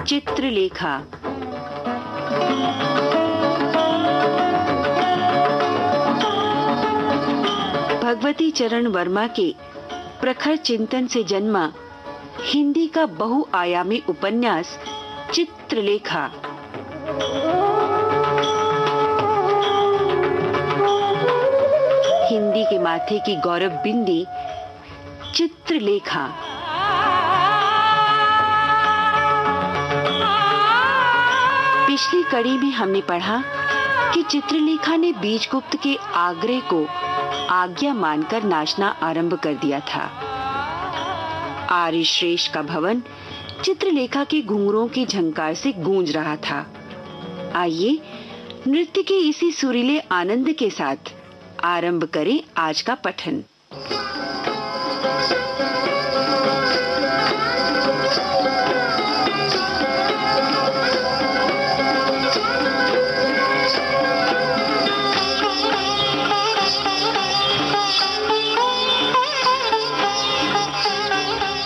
चित्रलेखा। भगवती चरण वर्मा के प्रखर चिंतन से जन्मा हिंदी का बहुआयामी उपन्यास चित्रलेखा। हिंदी के माथे की गौरव बिंदी चित्रलेखा। पिछली कड़ी में हमने पढ़ा कि चित्रलेखा ने बीजगुप्त के आग्रह को आज्ञा मानकर नाचना आरंभ कर दिया था। आर्य श्रेष्ठ का भवन चित्रलेखा के घुंघरों की झंकार से गूंज रहा था। आइए नृत्य के इसी सुरीले आनंद के साथ आरंभ करें आज का पठन।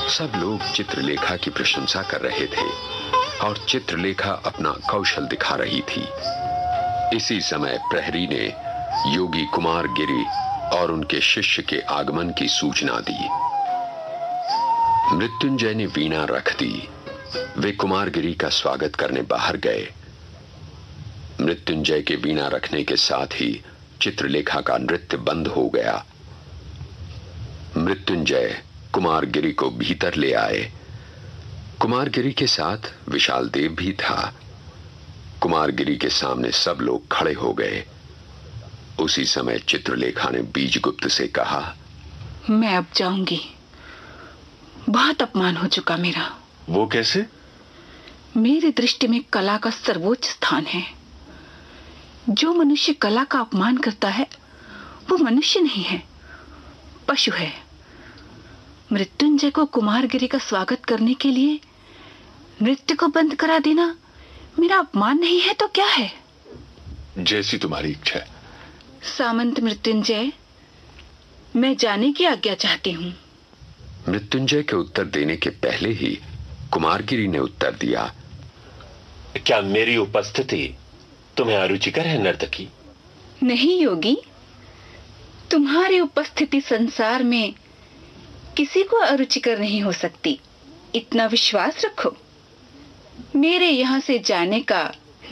सब लोग चित्रलेखा की प्रशंसा कर रहे थे और चित्रलेखा अपना कौशल दिखा रही थी। इसी समय प्रहरी ने योगी कुमारगिरी और उनके शिष्य के आगमन की सूचना दी। मृत्युंजय ने वीणा रख दी। वे कुमारगिरी का स्वागत करने बाहर गए। मृत्युंजय के वीणा रखने के साथ ही चित्रलेखा का नृत्य बंद हो गया। मृत्युंजय कुमारगिरी को भीतर ले आए। कुमारगिरी के साथ विशाल देव भी था। कुमारगिरी के सामने सब लोग खड़े हो गए। उसी समय चित्रलेखा ने बीजगुप्त से कहा, मैं अब जाऊंगी, बहुत अपमान हो चुका मेरा। वो कैसे? मेरी दृष्टि में कला का सर्वोच्च स्थान है। जो मनुष्य कला का अपमान करता है वो मनुष्य नहीं है, पशु है। मृत्युंजय को कुमारगिरी का स्वागत करने के लिए नृत्य को बंद करा देना मेरा अपमान नहीं है तो क्या है? जैसी तुम्हारी इच्छा। सामंत मृत्युंजय, मैं जाने की आज्ञा चाहती हूँ। मृत्युंजय के उत्तर देने के पहले ही कुमारगिरी ने उत्तर दिया, क्या मेरी उपस्थिति तुम्हें अरुचिकर है नर्तकी? नहीं योगी, तुम्हारी उपस्थिति संसार में किसी को अरुचिकर नहीं हो सकती, इतना विश्वास रखो। मेरे यहाँ से जाने का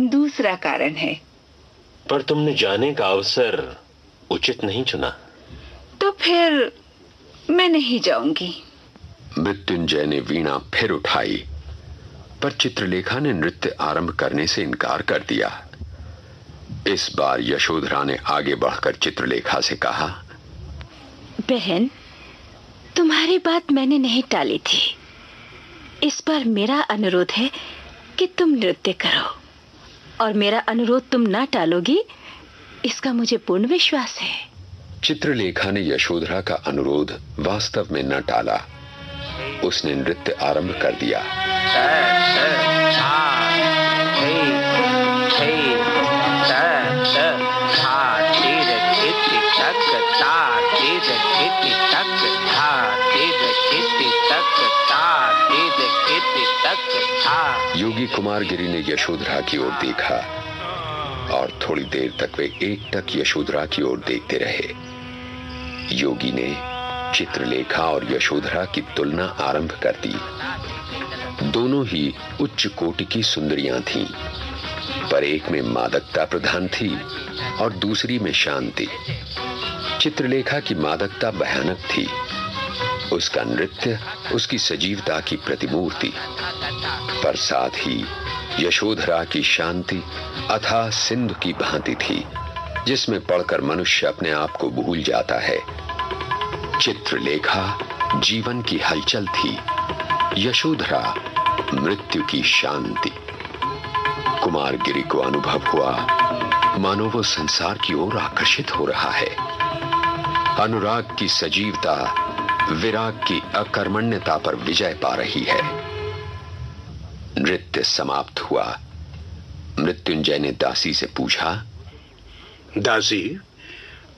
दूसरा कारण है। पर तुमने जाने का अवसर उचित नहीं चुना। तो फिर मैं नहीं जाऊंगी। मृत्युंजय ने वीणा फिर उठाई, पर चित्रलेखा ने नृत्य आरंभ करने से इनकार कर दिया। इस बार यशोधरा ने आगे बढ़कर चित्रलेखा से कहा, बहन, तुम्हारी बात मैंने नहीं टाली थी। इस बार मेरा अनुरोध है कि तुम नृत्य करो और मेरा अनुरोध तुम ना टालोगी, इसका मुझे पूर्ण विश्वास है। चित्रलेखा ने यशोधरा का अनुरोध वास्तव में न टाला। उसने नृत्य आरंभ कर दिया। योगी कुमारगिरी ने यशोधरा की ओर देखा और थोड़ी देर तक वे एकटक यशोधरा की ओर देखते रहे। योगी ने चित्रलेखा और यशोधरा की तुलना आरंभ कर दी। दोनों ही उच्च कोटि की सुंदरियां थीं, पर एक में मादकता प्रधान थी और दूसरी में शांति। चित्रलेखा की मादकता भयानक थी, उसका नृत्य उसकी सजीवता की प्रतिमूर्ति, पर साथ ही यशोधरा की शांति अथाह सिंधु की भांति थी, जिसमें पढ़कर मनुष्य अपने आप को भूल जाता है। चित्रलेखा जीवन की हलचल थी, यशोधरा मृत्यु की शांति। कुमारगिरी को अनुभव हुआ मानो वो संसार की ओर आकर्षित हो रहा है। अनुराग की सजीवता विराग की अकर्मण्यता पर विजय पा रही है। नृत्य समाप्त हुआ। मृत्युंजय ने दासी से पूछा, दासी,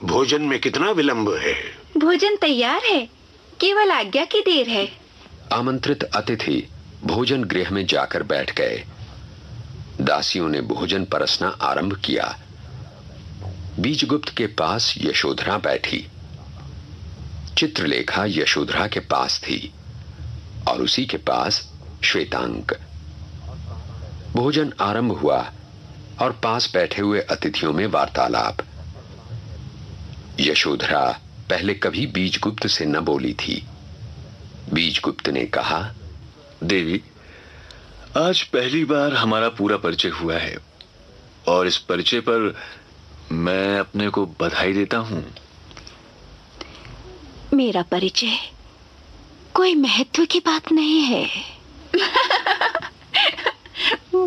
भोजन में कितना विलंब है? भोजन तैयार है, केवल आज्ञा की देर है। आमंत्रित अतिथि भोजन गृह में जाकर बैठ गए। दासियों ने भोजन परसना आरंभ किया। बीजगुप्त के पास यशोधरा बैठी। चित्रलेखा यशोधरा के पास थी और उसी के पास श्वेतांक। भोजन आरंभ हुआ और पास बैठे हुए अतिथियों में वार्तालाप। यशोधरा पहले कभी बीजगुप्त से न बोली थी। बीजगुप्त ने कहा, देवी, आज पहली बार हमारा पूरा परिचय हुआ है और इस परिचय पर मैं अपने को बधाई देता हूं। मेरा परिचय कोई महत्व की बात नहीं है।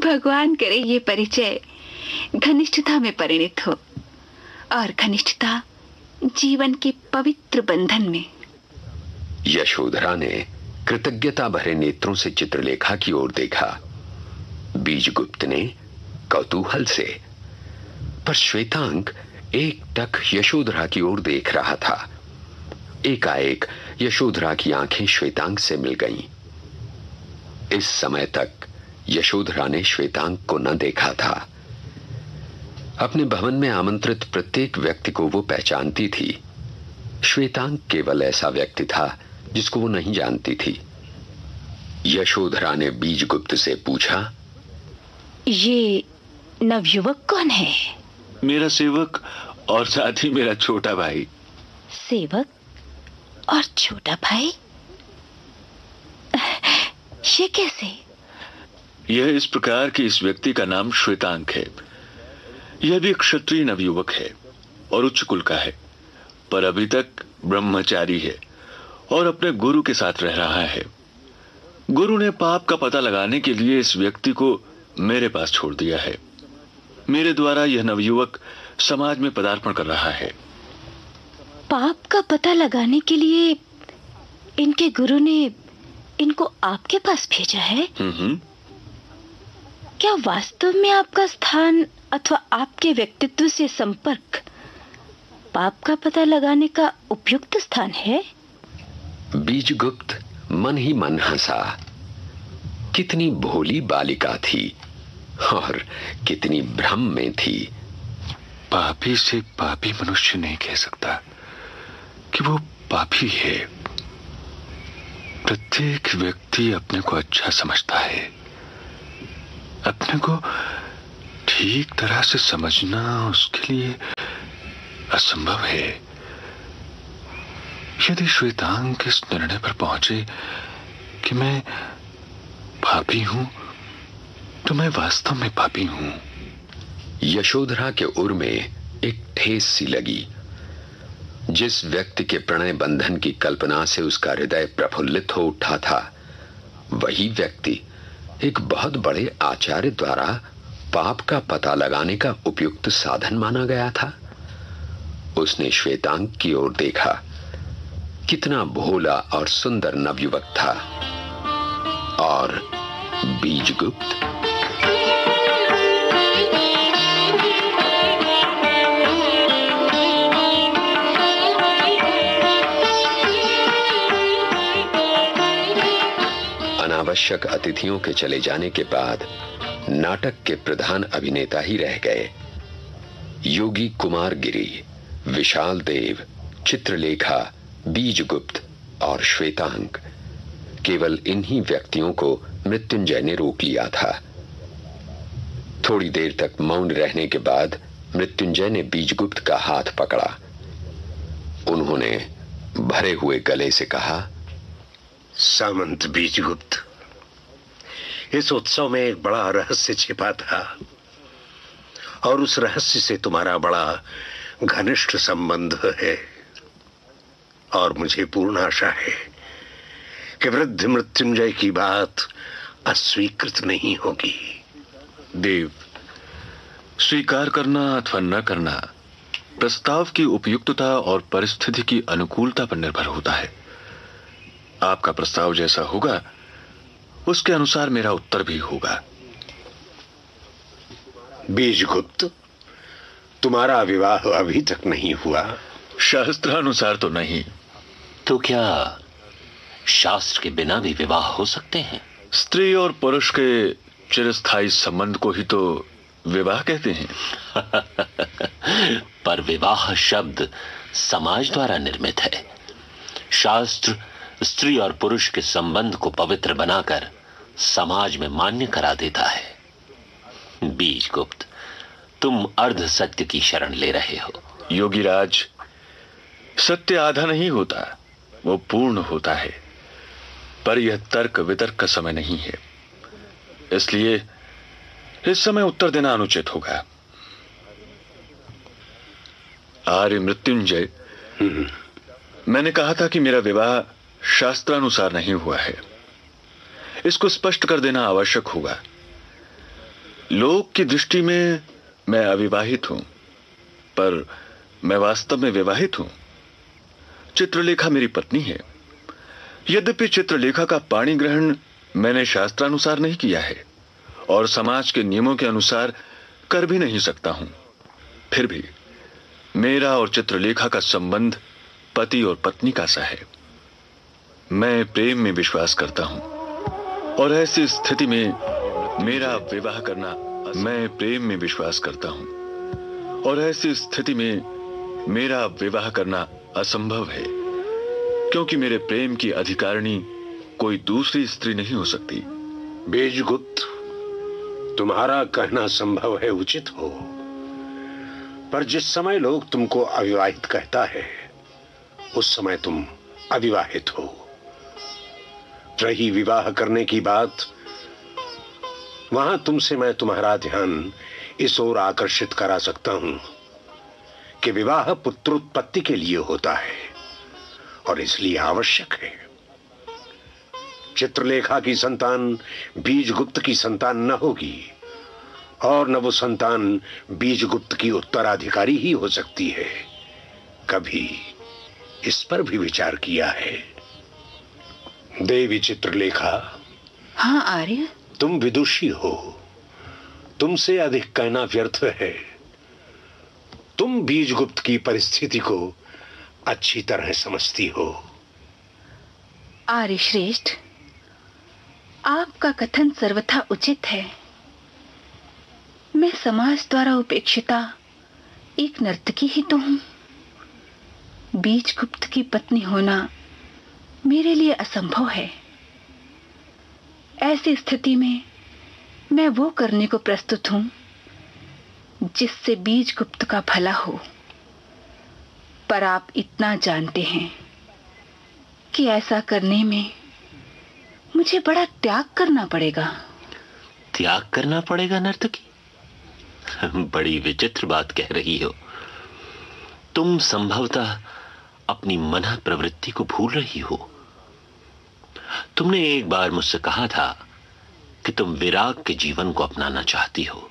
भगवान करे ये परिचय घनिष्ठता में परिणित हो और घनिष्ठता जीवन के पवित्र बंधन में। यशोधरा ने कृतज्ञता भरे नेत्रों से चित्रलेखा की ओर देखा। बीजगुप्त ने कौतूहल से, पर श्वेतांक एकटक यशोधरा की ओर देख रहा था। एकाएक यशोधरा की आंखें श्वेतांक से मिल गईं। इस समय तक यशोधरा ने श्वेतांक को न देखा था। अपने भवन में आमंत्रित प्रत्येक व्यक्ति को वो पहचानती थी। श्वेतांक केवल ऐसा व्यक्ति था जिसको वो नहीं जानती थी। यशोधरा ने बीजगुप्त से पूछा, ये नवयुवक कौन है? मेरा सेवक और साथ ही मेरा छोटा भाई। सेवक और छोटा भाई? ये कैसे? यह इस प्रकार कि इस व्यक्ति का नाम श्वेतांक है। यह भी क्षत्रिय नवयुवक है और उच्च कुल का है, पर अभी तक ब्रह्मचारी है और अपने गुरु के साथ रह रहा है। गुरु ने पाप का पता लगाने के लिए इस व्यक्ति को मेरे पास छोड़ दिया है। मेरे द्वारा यह नवयुवक समाज में पदार्पण कर रहा है। पाप का पता लगाने के लिए इनके गुरु ने इनको आपके पास भेजा है? क्या वास्तव में आपका स्थान अथवा आपके व्यक्तित्व से संपर्क पाप का पता लगाने का उपयुक्त स्थान है? बीजगुप्त मन ही मन हंसा। कितनी भोली बालिका थी और कितनी भ्रम में थी। पापी से पापी मनुष्य नहीं कह सकता कि वो पापी है। प्रत्येक व्यक्ति अपने को अच्छा समझता है। अपने को ठीक तरह से समझना उसके लिए असंभव है। यदि श्वेतांक इस निर्णय पर पहुंचे कि मैं पापी हूं, तो मैं वास्तव में पापी हूं। यशोधरा के उर में एक ठेस सी लगी। जिस व्यक्ति के प्रणय बंधन की कल्पना से उसका हृदय प्रफुल्लित हो उठा था, वही व्यक्ति एक बहुत बड़े आचार्य द्वारा पाप का पता लगाने का उपयुक्त साधन माना गया था। उसने श्वेतांक की ओर देखा। कितना भोला और सुंदर नवयुवक था। और बीजगुप्त अनावश्यक अतिथियों के चले जाने के बाद नाटक के प्रधान अभिनेता ही रह गए। योगी कुमार गिरी, विशाल देव, चित्रलेखा, बीजगुप्त और श्वेतांक, केवल इन्हीं व्यक्तियों को मृत्युंजय ने रोक लिया था। थोड़ी देर तक मौन रहने के बाद मृत्युंजय ने बीजगुप्त का हाथ पकड़ा। उन्होंने भरे हुए गले से कहा, सामंत बीजगुप्त, इस उत्सव में एक बड़ा रहस्य छिपा था और उस रहस्य से तुम्हारा बड़ा घनिष्ठ संबंध है और मुझे पूर्ण आशा है कि वृद्ध मृत्युंजय की बात अस्वीकृत नहीं होगी। देव, स्वीकार करना अथवा न करना प्रस्ताव की उपयुक्तता और परिस्थिति की अनुकूलता पर निर्भर होता है। आपका प्रस्ताव जैसा होगा उसके अनुसार मेरा उत्तर भी होगा। बीजगुप्त, तुम्हारा विवाह अभी तक नहीं हुआ? शास्त्रानुसार तो नहीं। तो क्या शास्त्र के बिना भी विवाह हो सकते हैं? स्त्री और पुरुष के चिरस्थायी संबंध को ही तो विवाह कहते हैं। पर विवाह शब्द समाज द्वारा निर्मित है। शास्त्र स्त्री और पुरुष के संबंध को पवित्र बनाकर समाज में मान्य करा देता है। बीजगुप्त, तुम अर्ध सत्य की शरण ले रहे हो। योगीराज, सत्य आधा नहीं होता, वो पूर्ण होता है। पर यह तर्क वितर्क का समय नहीं है, इसलिए इस समय उत्तर देना अनुचित होगा। आर्य मृत्युंजय, मैंने कहा था कि मेरा विवाह शास्त्रानुसार नहीं हुआ है। इसको स्पष्ट कर देना आवश्यक होगा। लोक की दृष्टि में मैं अविवाहित हूं, पर मैं वास्तव में विवाहित हूं। चित्रलेखा मेरी पत्नी है। यद्यपि चित्रलेखा का पाणी ग्रहण मैंने शास्त्रानुसार नहीं किया है और समाज के नियमों के अनुसार कर भी नहीं सकता हूं, फिर भी मेरा और चित्रलेखा का संबंध पति और पत्नी का सा है। मैं प्रेम में विश्वास करता हूं और ऐसी स्थिति में मेरा विवाह करना, मैं प्रेम में विश्वास करता हूं और ऐसी स्थिति में मेरा विवाह करना असंभव है, क्योंकि मेरे प्रेम की अधिकारिणी कोई दूसरी स्त्री नहीं हो सकती। बीजगुप्त, तुम्हारा कहना संभव है, उचित हो, पर जिस समय लोग तुमको अविवाहित कहता है उस समय तुम अविवाहित हो। रही विवाह करने की बात, वहां तुमसे मैं तुम्हारा ध्यान इस ओर आकर्षित करा सकता हूं कि विवाह पुत्रोत्पत्ति के लिए होता है और इसलिए आवश्यक है। चित्रलेखा की संतान बीजगुप्त की संतान न होगी और न वो संतान बीजगुप्त की उत्तराधिकारी ही हो सकती है। कभी इस पर भी विचार किया है? देवी चित्रलेखा। हाँ आर्य। तुम विदुषी हो, तुमसे अधिक कहना व्यर्थ है। तुम बीजगुप्त की परिस्थिति को अच्छी तरह समझती हो। आर्य श्रेष्ठ, आपका कथन सर्वथा उचित है। मैं समाज द्वारा उपेक्षिता एक नर्तकी ही तो हूं। बीजगुप्त की पत्नी होना मेरे लिए असंभव है। ऐसी स्थिति में मैं वो करने को प्रस्तुत हूं जिससे बीजगुप्त का भला हो। पर आप इतना जानते हैं कि ऐसा करने में मुझे बड़ा त्याग करना पड़ेगा। त्याग करना पड़ेगा नर्तकी? बड़ी विचित्र बात कह रही हो। तुम संभवतः अपनी मन प्रवृत्ति को भूल रही हो। तुमने एक बार मुझसे कहा था कि तुम विराग के जीवन को अपनाना चाहती हो।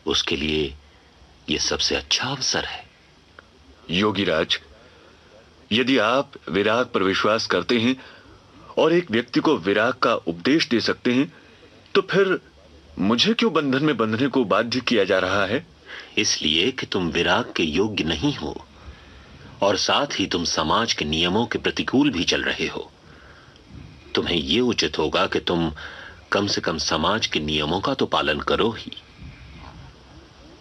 उसके लिए यह सबसे अच्छा अवसर है। योगीराज, यदि आप विराग पर विश्वास करते हैं और एक व्यक्ति को विराग का उपदेश दे सकते हैं, तो फिर मुझे क्यों बंधन में बंधने को बाध्य किया जा रहा है? इसलिए कि तुम विराग के योग्य नहीं हो और साथ ही तुम समाज के नियमों के प्रतिकूल भी चल रहे हो। तुम्हें यह उचित होगा कि तुम कम से कम समाज के नियमों का तो पालन करो ही।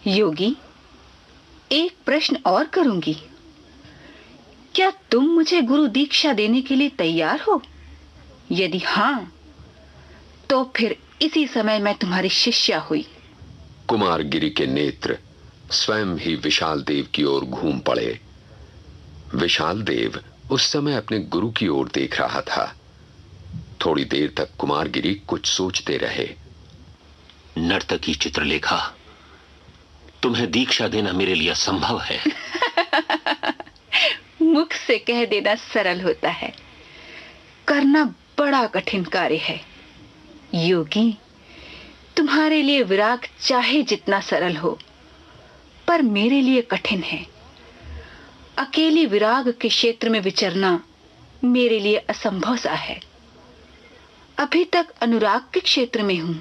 योगी, एक प्रश्न और करूंगी। क्या तुम मुझे गुरु दीक्षा देने के लिए तैयार हो? यदि हां, तो फिर इसी समय मैं तुम्हारी शिष्या हुई। कुमारगिरी के नेत्र स्वयं ही विशाल देव की ओर घूम पड़े। विशाल देव उस समय अपने गुरु की ओर देख रहा था। थोड़ी देर तक कुमारगिरी कुछ सोचते रहे। नर्तकी चित्रलेखा, तुम्हें दीक्षा देना मेरे लिए असंभव है। मुख से कह देना सरल होता है, करना बड़ा कठिन कार्य है। योगी, तुम्हारे लिए विराग चाहे जितना सरल हो, पर मेरे लिए कठिन है। अकेली विराग के क्षेत्र में विचरना मेरे लिए असंभव सा है। अभी तक अनुराग के क्षेत्र में हूं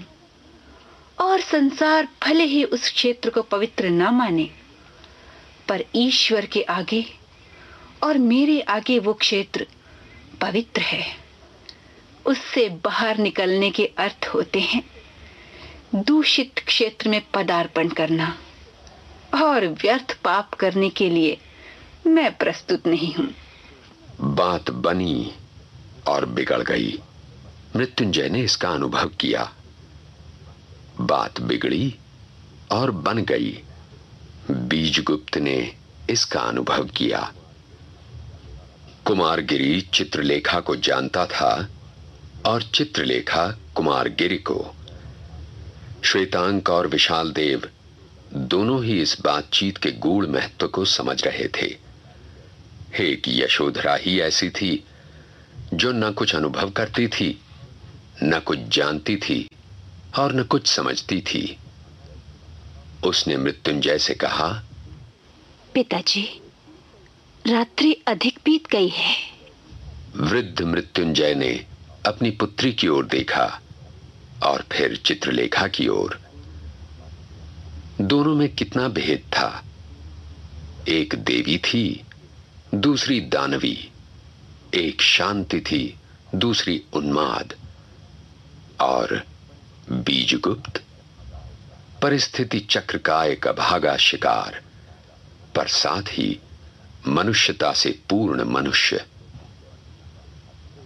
और संसार भले ही उस क्षेत्र को पवित्र न माने, पर ईश्वर के आगे और मेरे आगे वो क्षेत्र पवित्र है। उससे बाहर निकलने के अर्थ होते हैं दूषित क्षेत्र में पदार्पण करना, और व्यर्थ पाप करने के लिए मैं प्रस्तुत नहीं हूं। बात बनी और बिगड़ गई। मृत्युंजय ने इसका अनुभव किया। बात बिगड़ी और बन गई। बीजगुप्त ने इसका अनुभव किया। कुमारगिरी चित्रलेखा को जानता था और चित्रलेखा कुमारगिरी को। श्वेतांक और विशाल देव दोनों ही इस बातचीत के गूढ़ महत्व को समझ रहे थे। एक यशोधरा ही ऐसी थी जो न कुछ अनुभव करती थी, न कुछ जानती थी और न कुछ समझती थी। उसने मृत्युंजय से कहा, पिताजी, रात्रि अधिक बीत गई है। वृद्ध मृत्युंजय ने अपनी पुत्री की ओर देखा और फिर चित्रलेखा की ओर। दोनों में कितना भेद था। एक देवी थी, दूसरी दानवी। एक शांति थी, दूसरी उन्माद। और बीजगुप्त परिस्थिति चक्र का एक अभागा शिकार, पर साथ ही मनुष्यता से पूर्ण मनुष्य।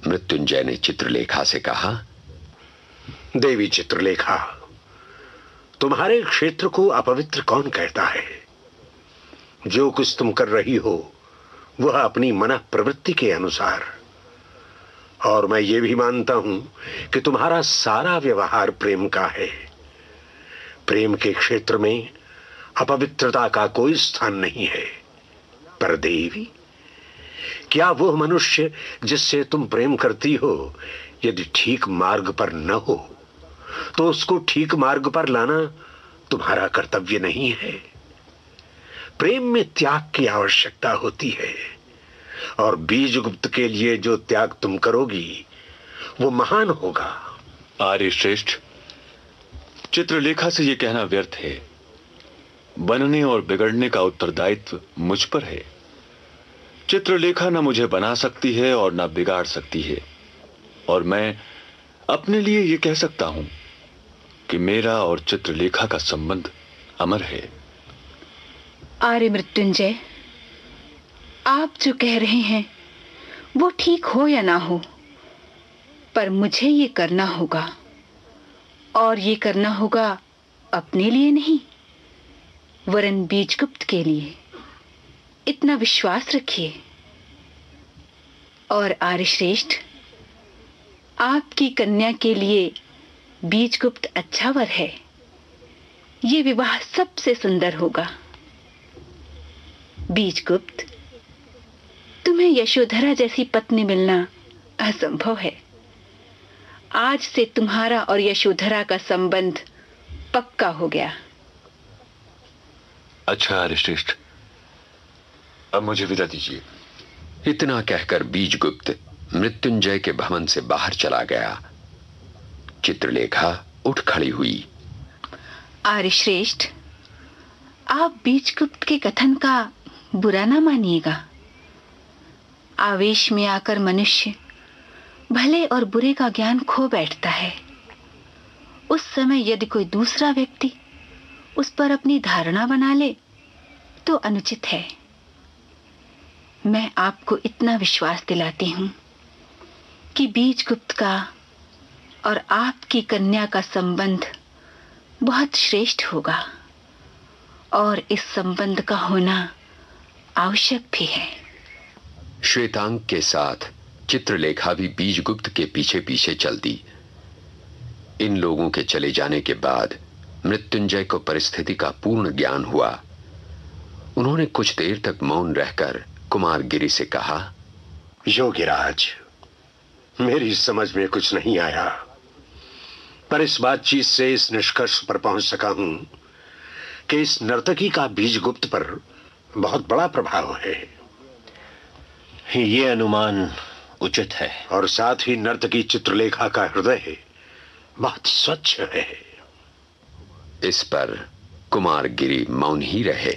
मृत्युंजय ने चित्रलेखा से कहा, देवी चित्रलेखा, तुम्हारे क्षेत्र को अपवित्र कौन कहता है? जो कुछ तुम कर रही हो वह अपनी मन प्रवृत्ति के अनुसार, और मैं ये भी मानता हूं कि तुम्हारा सारा व्यवहार प्रेम का है। प्रेम के क्षेत्र में अपवित्रता का कोई स्थान नहीं है। पर देवी, क्या वह मनुष्य जिससे तुम प्रेम करती हो यदि ठीक मार्ग पर न हो तो उसको ठीक मार्ग पर लाना तुम्हारा कर्तव्य नहीं है? प्रेम में त्याग की आवश्यकता होती है, और बीजगुप्त के लिए जो त्याग तुम करोगी वो महान होगा। आर्य श्रेष्ठ, चित्रलेखा से यह कहना व्यर्थ है। बनने और बिगड़ने का उत्तरदायित्व मुझ पर है। चित्रलेखा न मुझे बना सकती है और न बिगाड़ सकती है, और मैं अपने लिए यह कह सकता हूं कि मेरा और चित्रलेखा का संबंध अमर है। आर्य मृत्युंजय, आप जो कह रहे हैं वो ठीक हो या ना हो, पर मुझे ये करना होगा, और ये करना होगा अपने लिए नहीं, वरन बीजगुप्त के लिए। इतना विश्वास रखिए। और आर्यश्रेष्ठ, आपकी कन्या के लिए बीजगुप्त अच्छा वर है। ये विवाह सबसे सुंदर होगा। बीजगुप्त, तुम्हें यशोधरा जैसी पत्नी मिलना असंभव है। आज से तुम्हारा और यशोधरा का संबंध पक्का हो गया। अच्छा आर्यश्रेष्ठ, अब मुझे विदा दीजिए। इतना कहकर बीजगुप्त मृत्युंजय के भवन से बाहर चला गया। चित्रलेखा उठ खड़ी हुई। आर्यश्रेष्ठ, आप बीजगुप्त के कथन का बुरा ना मानिएगा। आवेश में आकर मनुष्य भले और बुरे का ज्ञान खो बैठता है। उस समय यदि कोई दूसरा व्यक्ति उस पर अपनी धारणा बना ले तो अनुचित है। मैं आपको इतना विश्वास दिलाती हूं कि बीजगुप्त का और आपकी कन्या का संबंध बहुत श्रेष्ठ होगा, और इस संबंध का होना आवश्यक भी है। श्वेतांक के साथ चित्रलेखा भी बीजगुप्त के पीछे पीछे चल दी। इन लोगों के चले जाने के बाद मृत्युंजय को परिस्थिति का पूर्ण ज्ञान हुआ। उन्होंने कुछ देर तक मौन रहकर कुमारगिरी से कहा, योगीराज, मेरी समझ में कुछ नहीं आया, पर इस बातचीत से इस निष्कर्ष पर पहुंच सका हूं कि इस नर्तकी का बीजगुप्त पर बहुत बड़ा प्रभाव है। ये अनुमान उचित है। और साथ ही नर्तकी चित्रलेखा का हृदय बहुत स्वच्छ है। इस पर कुमारगिरी मौन ही रहे।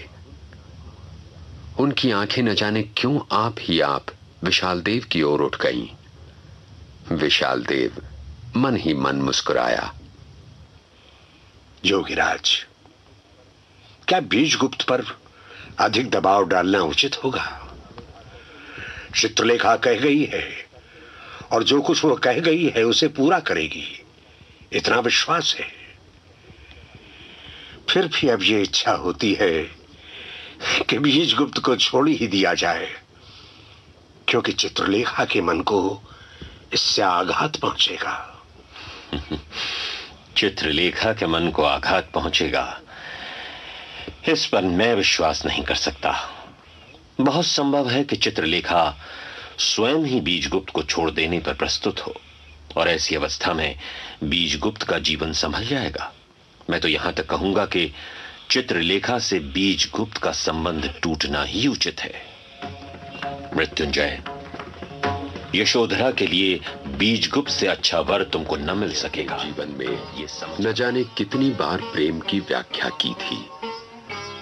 उनकी आंखें न जाने क्यों आप ही आप विशाल देव की ओर उठ गईं। विशाल देव मन ही मन मुस्कुराया। जोगीराज, क्या बीजगुप्त पर अधिक दबाव डालना उचित होगा? चित्रलेखा कह गई है और जो कुछ वो कह गई है उसे पूरा करेगी, इतना विश्वास है। फिर भी अब ये इच्छा होती है कि बीजगुप्त को छोड़ ही दिया जाए, क्योंकि चित्रलेखा के मन को इससे आघात पहुंचेगा। चित्रलेखा के मन को आघात पहुंचेगा, इस पर मैं विश्वास नहीं कर सकता। बहुत संभव है कि चित्रलेखा स्वयं ही बीजगुप्त को छोड़ देने पर प्रस्तुत हो, और ऐसी अवस्था में बीजगुप्त का जीवन संभल जाएगा। मैं तो यहां तक कहूंगा कि चित्रलेखा से बीजगुप्त का संबंध टूटना ही उचित है। मृत्युंजय, यशोधरा के लिए बीजगुप्त से अच्छा वर तुमको न मिल सकेगा। जीवन में ये न जाने कितनी बार प्रेम की व्याख्या की थी,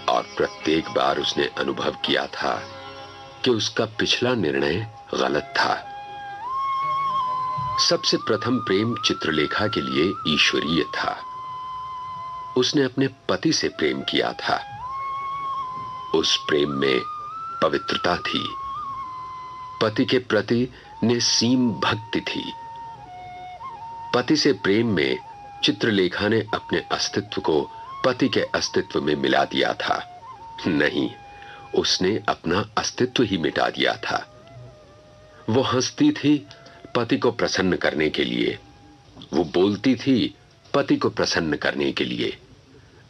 और प्रत्येक बार उसने अनुभव किया था कि उसका पिछला निर्णय गलत था। सबसे प्रथम प्रेम चित्रलेखा के लिए ईश्वरीय था। उसने अपने पति से प्रेम किया था। उस प्रेम में पवित्रता थी, पति के प्रति निसीम भक्ति थी। पति से प्रेम में चित्रलेखा ने अपने अस्तित्व को पति के अस्तित्व में मिला दिया था। नहीं, उसने अपना अस्तित्व ही मिटा दिया था। वो हंसती थी पति को प्रसन्न करने के लिए, वो बोलती थी पति को प्रसन्न करने के लिए,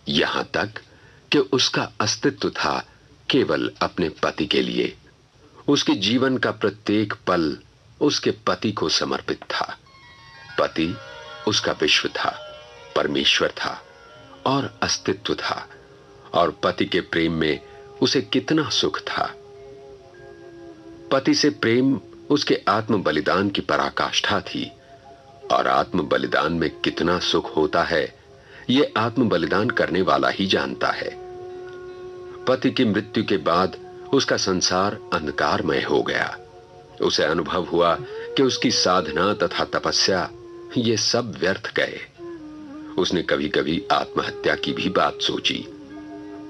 यहां तक कि उसका अस्तित्व था केवल अपने पति के लिए। उसके जीवन का प्रत्येक पल उसके पति को समर्पित था। पति उसका विश्व था, परमेश्वर था और अस्तित्व था, और पति के प्रेम में उसे कितना सुख था। पति से प्रेम उसके आत्म बलिदान की पराकाष्ठा थी, और आत्म बलिदान में कितना सुख होता है यह आत्म बलिदान करने वाला ही जानता है। पति की मृत्यु के बाद उसका संसार अंधकारमय हो गया। उसे अनुभव हुआ कि उसकी साधना तथा तपस्या ये सब व्यर्थ गए। उसने कभी कभी आत्महत्या की भी बात सोची,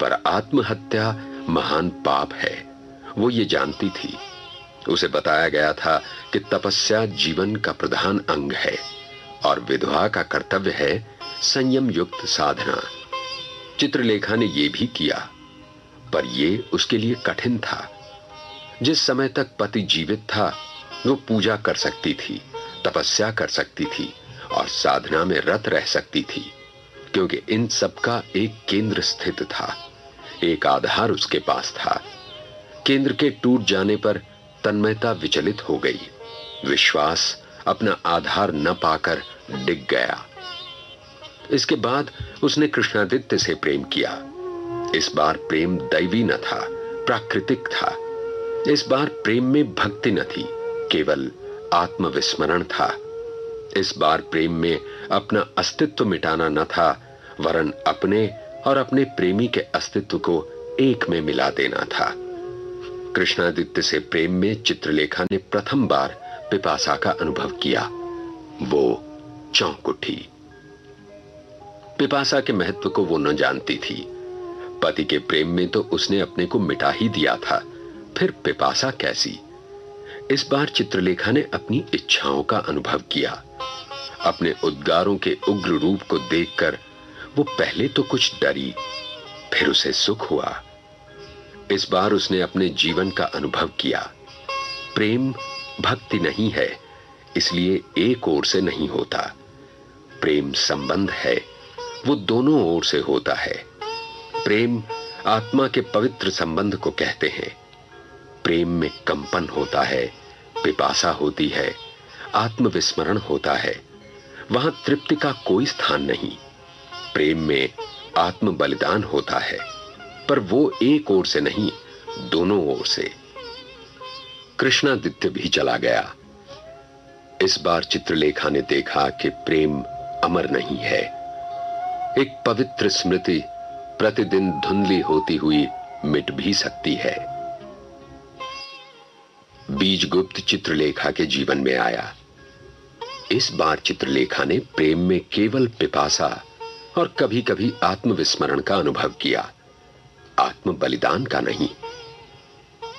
पर आत्महत्या महान पाप है, वो ये जानती थी। उसे बताया गया था कि तपस्या जीवन का प्रधान अंग है और विधवा का कर्तव्य है संयम युक्त साधना। चित्रलेखा ने यह भी किया, पर यह उसके लिए कठिन था। जिस समय तक पति जीवित था वो पूजा कर सकती थी, तपस्या कर सकती थी और साधना में रत रह सकती थी, क्योंकि इन सब का एक केंद्र स्थित था, एक आधार उसके पास था। केंद्र के टूट जाने पर तन्मयता विचलित हो गई। विश्वास अपना आधार न पाकर डिग गया। इसके बाद उसने कृष्णादित्य से प्रेम किया। इस बार प्रेम दैवी न था, प्राकृतिक था। इस बार प्रेम में भक्ति न थी, केवल आत्मविस्मरण था। इस बार प्रेम में अपना अस्तित्व मिटाना न था, वरन अपने और अपने प्रेमी के अस्तित्व को एक में मिला देना था। कृष्णादित्य से प्रेम में चित्रलेखा ने प्रथम बार पिपासा का अनुभव किया। वो चौंक उठी। पिपासा के महत्व को वो न जानती थी। पति के प्रेम में तो उसने अपने को मिटा ही दिया था, फिर पिपासा कैसी? इस बार चित्रलेखा ने अपनी इच्छाओं का अनुभव किया। अपने उद्गारों के उग्र रूप को देखकर वो पहले तो कुछ डरी, फिर उसे सुख हुआ। इस बार उसने अपने जीवन का अनुभव किया। प्रेम भक्ति नहीं है, इसलिए एक ओर से नहीं होता। प्रेम संबंध है, वो दोनों ओर से होता है। प्रेम आत्मा के पवित्र संबंध को कहते हैं। प्रेम में कंपन होता है, पिपासा होती है, आत्मविस्मरण होता है। वहां तृप्ति का कोई स्थान नहीं। प्रेम में आत्म बलिदान होता है, पर वो एक ओर से नहीं, दोनों ओर से। कृष्णादित्य भी चला गया। इस बार चित्रलेखा ने देखा कि प्रेम अमर नहीं है। एक पवित्र स्मृति प्रतिदिन धुंधली होती हुई मिट भी सकती है। बीजगुप्त चित्रलेखा के जीवन में आया। इस बार चित्रलेखा ने प्रेम में केवल पिपासा और कभी कभी आत्मविस्मरण का अनुभव किया, आत्म बलिदान का नहीं।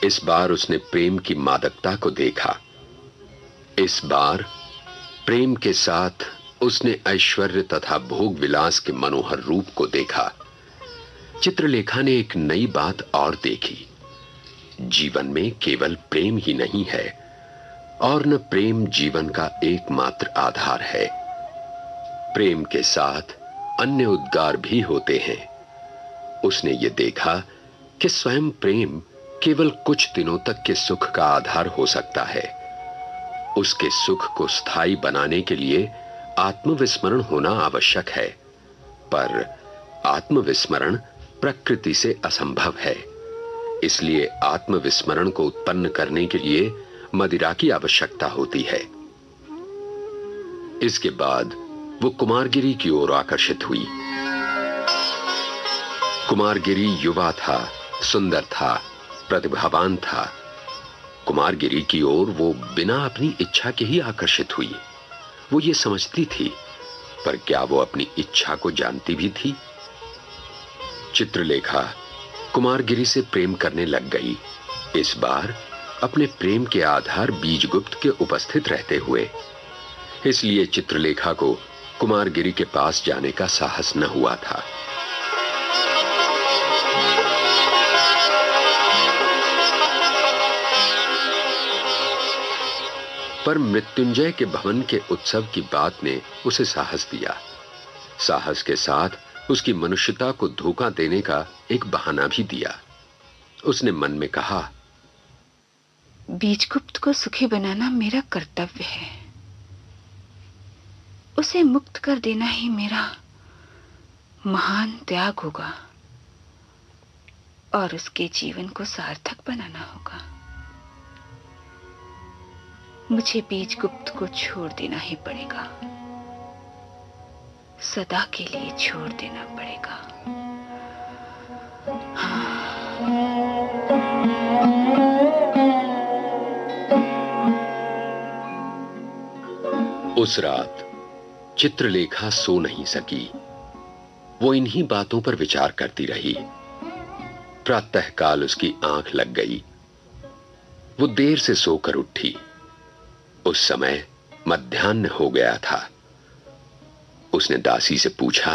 इस बार उसने प्रेम की मादकता को देखा। इस बार प्रेम के साथ उसने ऐश्वर्य तथा भोग विलास के मनोहर रूप को देखा। चित्रलेखा ने एक नई बात और देखी। जीवन में केवल प्रेम ही नहीं है और न प्रेम जीवन का एकमात्र आधार है। प्रेम के साथ अन्य उद्गार भी होते हैं। उसने ये देखा कि स्वयं प्रेम केवल कुछ दिनों तक के सुख का आधार हो सकता है। उसके सुख को स्थायी बनाने के लिए आत्मविस्मरण होना आवश्यक है, पर आत्मविस्मरण प्रकृति से असंभव है। इसलिए आत्मविस्मरण को उत्पन्न करने के लिए मदिरा की आवश्यकता होती है। इसके बाद वो कुमारगिरी की ओर आकर्षित हुई। कुमारगिरी युवा था, सुंदर था, प्रतिभावान था। कुमारगिरी की ओर वो बिना अपनी इच्छा के ही आकर्षित हुई। वो ये समझती थी, पर क्या वो अपनी इच्छा को जानती भी थी? चित्रलेखा कुमारगिरी से प्रेम करने लग गई, इस बार अपने प्रेम के आधार बीजगुप्त के उपस्थित रहते हुए। इसलिए चित्रलेखा को कुमारगिरी के पास जाने का साहस न हुआ था। पर मृत्युंजय के भवन के उत्सव की बात ने उसे साहस दिया। साहस के साथ उसकी मनुष्यता को धोखा देने का एक बहाना भी दिया। उसने मन में कहा, बीजगुप्त को सुखी बनाना मेरा कर्तव्य है। उसे मुक्त कर देना ही मेरा महान त्याग होगा और उसके जीवन को सार्थक बनाना होगा। मुझे बीजगुप्त को छोड़ देना ही पड़ेगा, सदा के लिए छोड़ देना पड़ेगा। उस रात चित्रलेखा सो नहीं सकी। वो इन्हीं बातों पर विचार करती रही। प्रातःकाल उसकी आंख लग गई। वो देर से सोकर उठी। उस समय मध्याह्न हो गया था। उसने दासी से पूछा,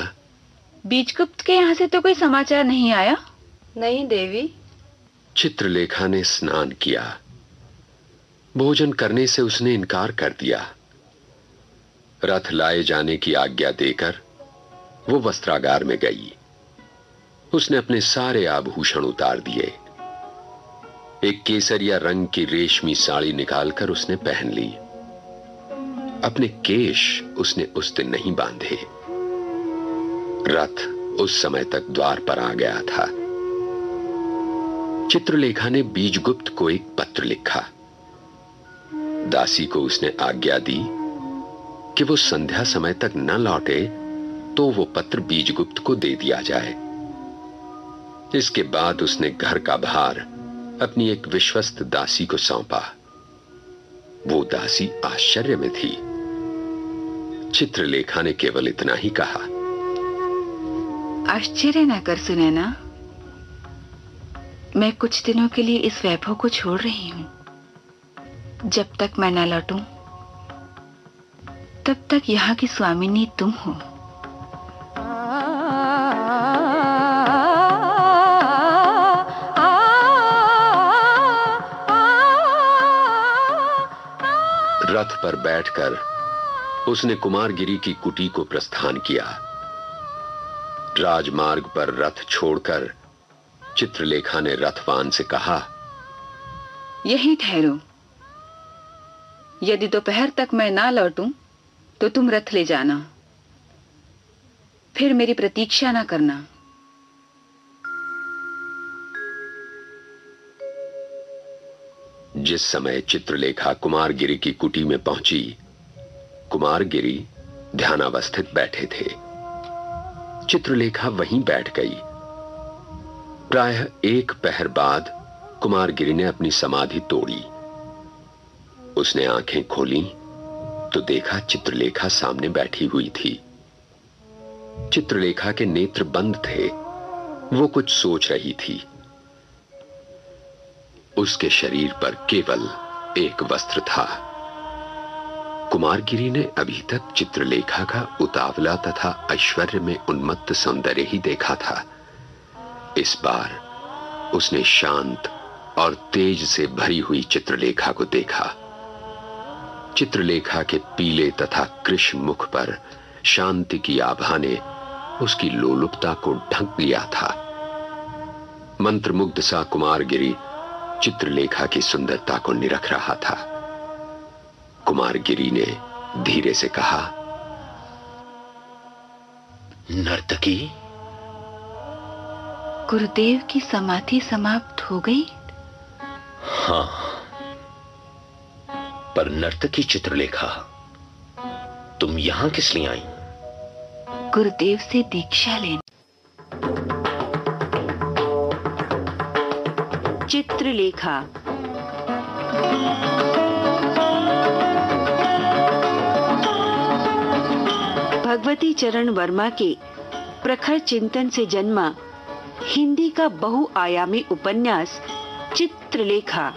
बीजगुप्त के यहां से तो कोई समाचार नहीं आया? नहीं देवी। चित्रलेखा ने स्नान किया। भोजन करने से उसने इनकार कर दिया। रथ लाए जाने की आज्ञा देकर वो वस्त्रागार में गई। उसने अपने सारे आभूषण उतार दिए। एक केसरिया रंग की रेशमी साड़ी निकालकर उसने पहन ली। अपने केश उसने उस दिन नहीं बांधे। रथ उस समय तक द्वार पर आ गया था। चित्रलेखा ने बीजगुप्त को एक पत्र लिखा। दासी को उसने आज्ञा दी कि वो संध्या समय तक न लौटे तो वो पत्र बीजगुप्त को दे दिया जाए। इसके बाद उसने घर का भार अपनी एक विश्वस्त दासी को सौंपा। वो दासी आश्चर्य में थी। चित्रलेखा ने केवल इतना ही कहा, आश्चर्य न कर सुनैना, मैं कुछ दिनों के लिए इस वैभव को छोड़ रही हूं। जब तक मैं न लौटूं तब तक यहां की स्वामिनी तुम हो। रथ पर बैठकर उसने कुमारगिरी की कुटी को प्रस्थान किया। राजमार्ग पर रथ छोड़कर चित्रलेखा ने रथवान से कहा, यहीं ठहरो। यदि दोपहर तक मैं ना लौटूं तो तुम रथ ले जाना, फिर मेरी प्रतीक्षा ना करना। जिस समय चित्रलेखा कुमारगिरी की कुटी में पहुंची, कुमारगिरी ध्यानावस्थित बैठे थे। चित्रलेखा वहीं बैठ गई। प्रायः एक पहर बाद कुमारगिरी ने अपनी समाधि तोड़ी। उसने आंखें खोली तो देखा चित्रलेखा सामने बैठी हुई थी। चित्रलेखा के नेत्र बंद थे, वो कुछ सोच रही थी। उसके शरीर पर केवल एक वस्त्र था। कुमारगिरी ने अभी तक चित्रलेखा का उतावला तथा ऐश्वर्य में उन्मत्त सौंदर्य ही देखा था। इस बार उसने शांत और तेज से भरी हुई चित्रलेखा को देखा। चित्रलेखा के पीले तथा कृश मुख पर शांति की आभा ने उसकी लोलुपता को ढक लिया था। मंत्रमुग्ध सा कुमारगिरी चित्रलेखा की सुंदरता को निरख रहा था। कुमारगिरी ने धीरे से कहा, नर्तकी, गुरुदेव की समाधि समाप्त हो गई? हां, पर नर्तकी चित्रलेखा, तुम यहां किस लिए आई? गुरुदेव से दीक्षा लेने। चित्रलेखा भगवती चरण वर्मा के प्रखर चिंतन से जन्मा हिंदी का बहुआयामी उपन्यास चित्रलेखा।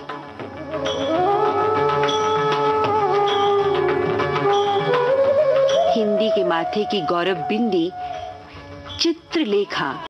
हिंदी के माथे की गौरव बिंदी चित्रलेखा।